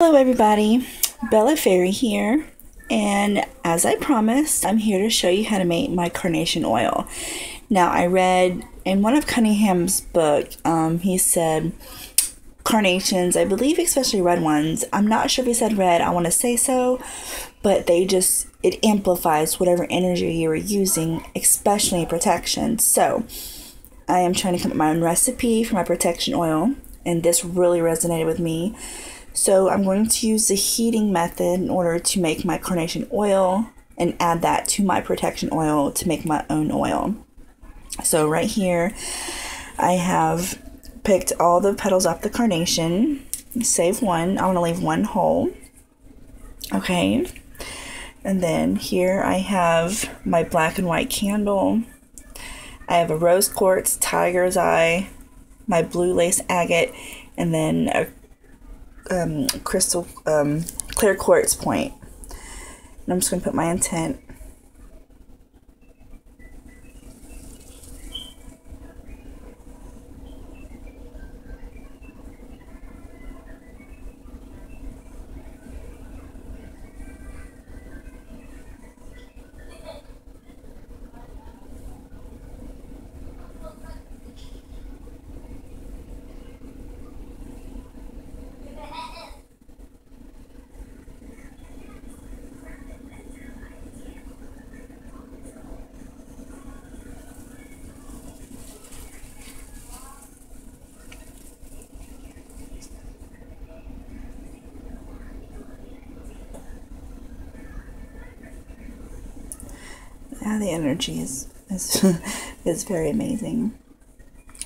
Hello everybody, Bella Fairy here, and as I promised, I'm here to show you how to make my carnation oil. Now, I read in one of Cunningham's book, he said carnations, I believe especially red ones, I'm not sure if he said red, I want to say so, but it amplifies whatever energy you were using, especially protection. So, I am trying to come up with my own recipe for my protection oil, and this really resonated with me. So I'm going to use the heating method in order to make my carnation oil and add that to my protection oil to make my own oil. So right here, I have picked all the petals off the carnation, save one. I want to leave one whole. Okay. And then here I have my black and white candle. I have a rose quartz, tiger's eye, my blue lace agate, and then a crystal clear quartz point. And I'm just going to put my intent. Yeah, the energy is is very amazing.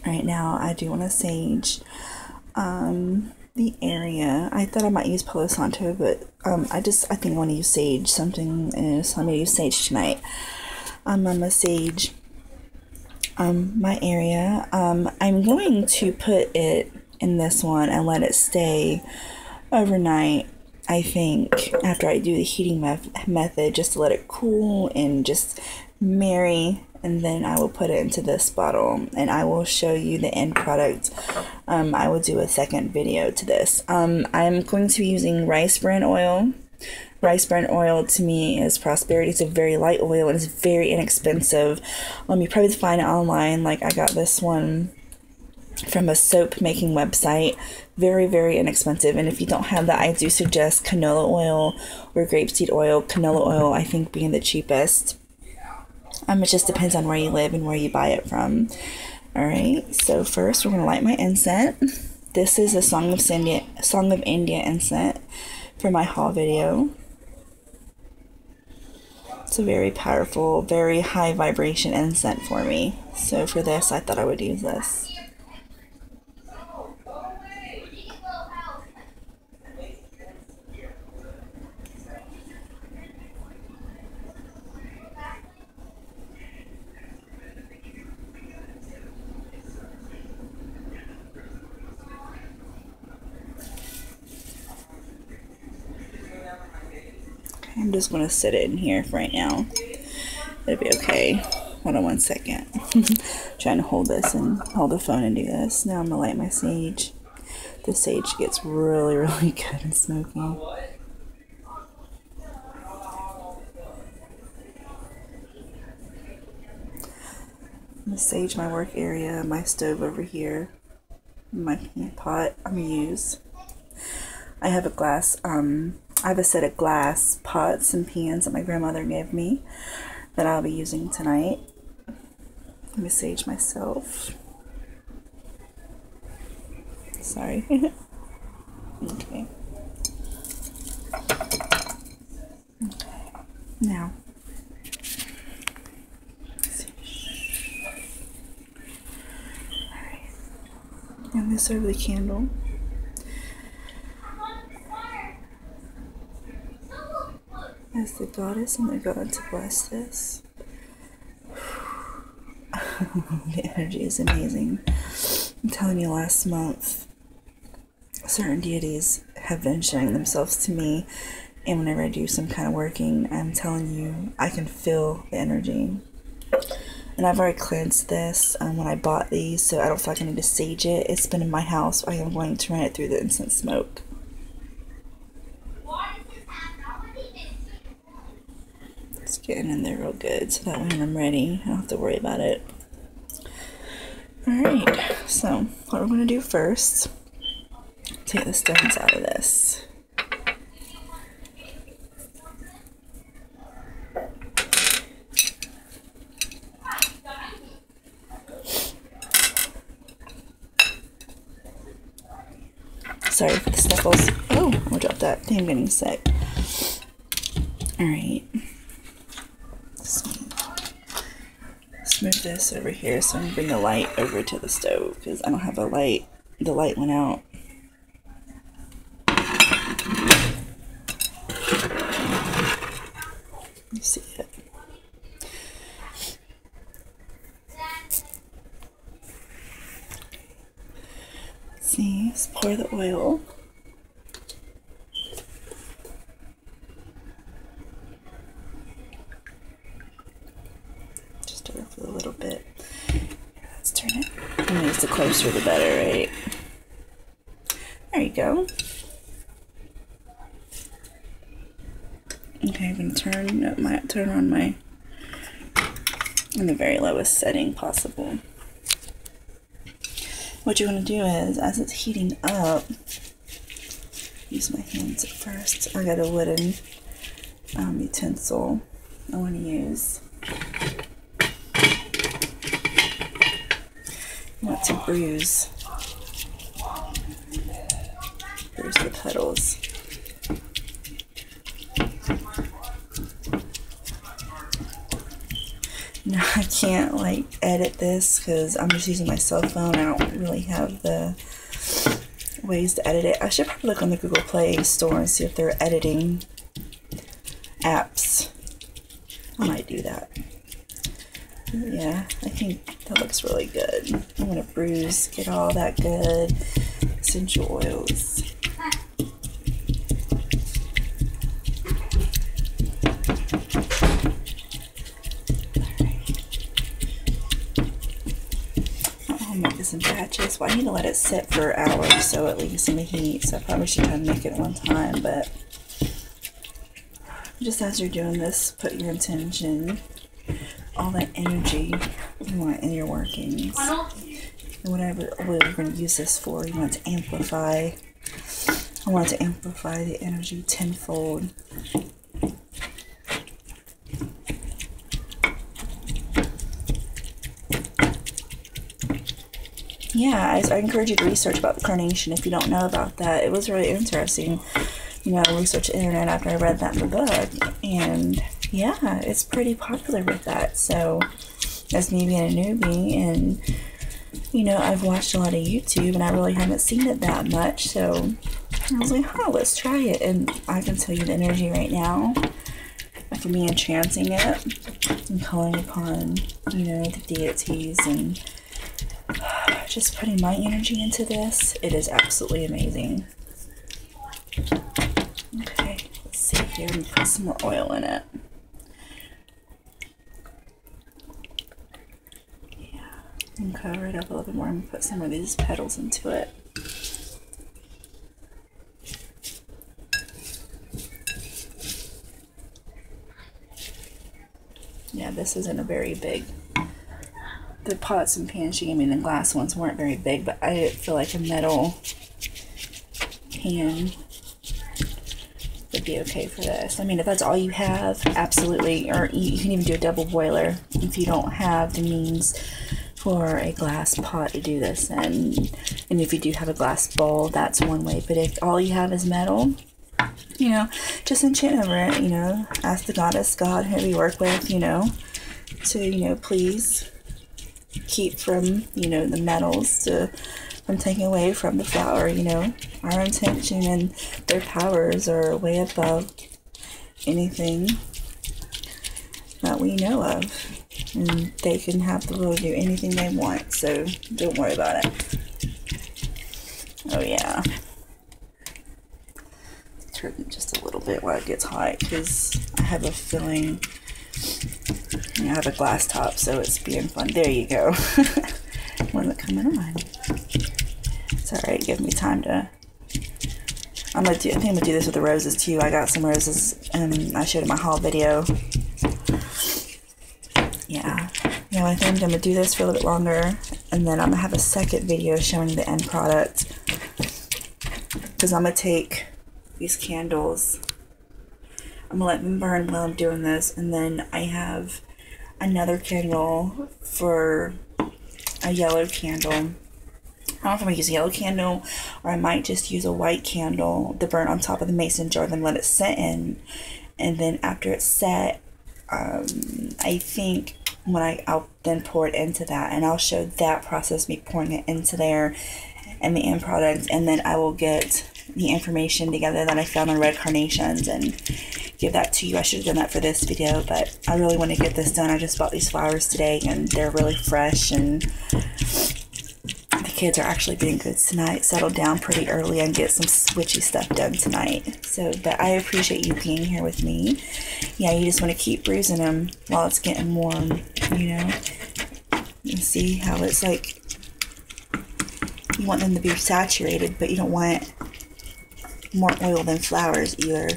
Right now, I do want to sage the area. I thought I might use Palo Santo, but I think I want to use sage something, and so I'm going to use sage tonight. I'm going to sage my area. I'm going to put it in this one and let it stay overnight. I think after I do the heating method, just to let it cool and just marry, and then I will put it into this bottle and I will show you the end product. I will do a second video to this. I'm going to be using rice bran oil. Rice bran oil to me is prosperity. It's a very light oil and it's very inexpensive. You probably find it online. Like I got this one from a soap making website. Very, very inexpensive. And if you don't have that, I do suggest canola oil or grapeseed oil. Canola oil, I think, being the cheapest. It just depends on where you live and where you buy it from. Alright, so first we're going to light my incense. This is a Song of India incense for my haul video. It's a very powerful, very high vibration incense for me. So for this, I thought I would use this. I'm just going to sit it in here for right now. It'll be okay. Hold on one second. Trying to hold this and hold the phone and do this. Now I'm going to light my sage. The sage gets really, really good and smoky. I'm going to sage my work area, my stove over here, my plant pot I'm going to use. I have a glass, I have a set of glass pots and pans that my grandmother gave me that I'll be using tonight. Let me sage myself. Sorry. Okay. Now. Alright. And this over the candle. As the goddess, I'm going to bless this. The energy is amazing. I'm telling you, last month, certain deities have been showing themselves to me, and whenever I do some kind of working, I'm telling you, I can feel the energy. And I've already cleansed this when I bought these, so I don't feel like I need to sage it. It's been in my house. I am going to run it through the incense smoke. getting in there real good, so that way when I'm ready, I don't have to worry about it. Alright, so what we're going to do first, take the stones out of this. Sorry for the sniffles. Oh, I'll drop that. I think I'm getting sick. Alright. Move this over here so I can bring the light over to the stove because I don't have a light. The light went out. You see it. See, let's pour the oil. A little bit. Let's turn it. And the closer the better, right? There you go. Okay, I'm gonna turn on my in the very lowest setting possible. What you want to do is, as it's heating up, use my hands at first. I got a wooden utensil I want to use. Want to bruise the petals. Now I can't like edit this because I'm just using my cell phone. I don't really have the ways to edit it. I should probably look on the Google Play Store and see if they're editing apps. I might do that. Yeah, I think that looks really good. I'm going to bruise, get all that good essential oils. I'll make this in batches. Well, I need to let it sit for hours so it leaves in the heat. So I probably should try to make it at one time, but just as you're doing this, put your intention, all that energy you want in your workings, and whatever oil you're going to use this for, you want to amplify. I want to amplify the energy tenfold. Yeah, I encourage you to research about the carnation if you don't know about that. It was really interesting. You know, I researched the internet after I read that in the book, and yeah, it's pretty popular with that. So, as me being a newbie, and you know, I've watched a lot of YouTube, and I really haven't seen it that much. So, I was like, oh, let's try it. And I can tell you the energy right now, for me enchanting it and calling upon, you know, the deities and just putting my energy into this. It is absolutely amazing. Okay, let's see here. I'm gonna put some more oil in it. Yeah, and cover it up a little bit more. I'm gonna put some of these petals into it. Yeah, this isn't a very big. The pots and pans she gave me, the glass ones, weren't very big, but I feel like a metal pan would be okay for this. I mean, if that's all you have, absolutely. Or you can even do a double boiler if you don't have the means for a glass pot to do this in. And if you do have a glass bowl, that's one way. But if all you have is metal, you know, just enchant over it, you know. Ask the goddess, God, who we work with, you know, to, you know, please keep from, you know, the metals from taking away from the flower. You know, our intention and their powers are way above anything that we know of, and they can have the will to do anything they want, so don't worry about it. Oh yeah, turn it just a little bit while it gets hot, because I have a feeling, I have a glass top, so it's being fun. There you go. When's it coming on? It's alright, give me time to. I think I'm gonna do this with the roses too. I got some roses, and I showed in my haul video. I think I'm going to do this for a little bit longer, and then I'm going to have a second video showing the end product, because I'm going to take these candles, I'm going to let them burn while I'm doing this, and then I have another candle for a yellow candle. I don't know if I'm going to use a yellow candle, or I might just use a white candle to burn on top of the mason jar, then let it set in, and then after it's set, I think when I'll then pour it into that, and I'll show that process, me pouring it into there and the end product, and then I will get the information together that I found on red carnations and give that to you. I should have done that for this video, but I really want to get this done. I just bought these flowers today, and they're really fresh, and the kids are actually being good tonight, settled down pretty early, and get some switchy stuff done tonight. So, but I appreciate you being here with me. Yeah, you just want to keep bruising them while it's getting warm, you know. You see how it's like, you want them to be saturated, but you don't want more oil than flowers either.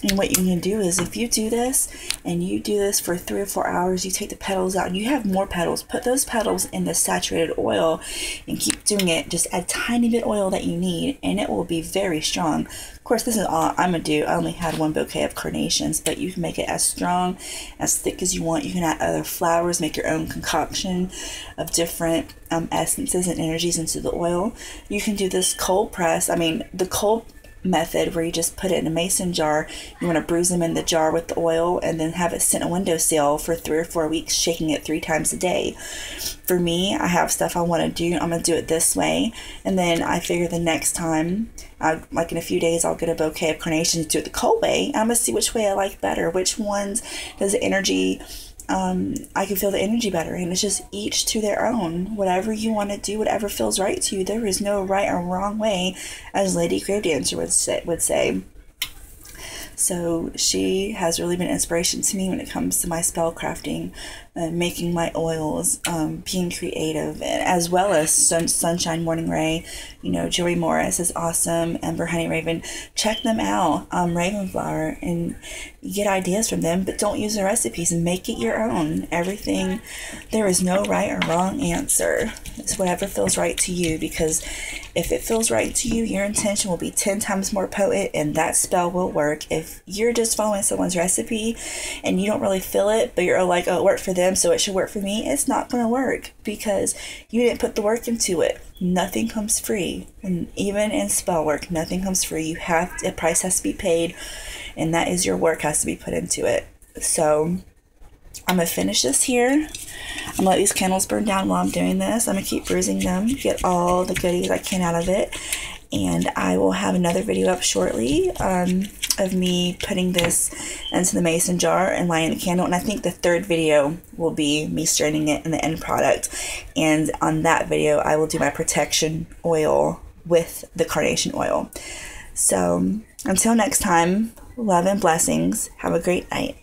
And what you can do is, if you do this, and you do this for 3 or 4 hours, you take the petals out, and you have more petals, put those petals in the saturated oil, and keep doing it. Just add tiny bit oil that you need, and it will be very strong. Of course, this is all I'm going to do. I only had 1 bouquet of carnations, but you can make it as strong, as thick as you want. You can add other flowers, make your own concoction of different essences and energies into the oil. You can do this cold press. I mean, the cold method, where you just put it in a mason jar. You want to bruise them in the jar with the oil, and then have it sit in a windowsill for 3 or 4 weeks, shaking it 3 times a day. For me, I have stuff I want to do. I'm going to do it this way, and then I figure the next time, like in a few days, I'll get a bouquet of carnations, do it the cold way. I'm going to see which way I like better, which ones does the energy, I can feel the energy better, and it's just each to their own. Whatever you want to do, whatever feels right to you. There is no right or wrong way, as Lady Gravedancer would say. So she has really been an inspiration to me when it comes to my spell crafting, making my oils, being creative, as well as Sunshine Morning Ray. You know, Joey Morris is awesome. Ember Honey Raven. Check them out. Ravenflower, and get ideas from them, but don't use the recipes, and make it your own. Everything, there is no right or wrong answer. It's whatever feels right to you, because if it feels right to you, your intention will be 10 times more potent, and that spell will work. If you're just following someone's recipe and you don't really feel it, but you're like, oh, it worked for them, so it should work for me, it's not going to work, because you didn't put the work into it. Nothing comes free, and even in spell work, nothing comes free. You have, a price has to be paid, and that is your work has to be put into it. So I'm going to finish this here. I'm going to let these candles burn down while I'm doing this. I'm going to keep bruising them, get all the goodies I can out of it. And I will have another video up shortly of me putting this into the mason jar and lighting the candle. And I think the third video will be me straining it in the end product. And on that video, I will do my protection oil with the carnation oil. So until next time, love and blessings. Have a great night.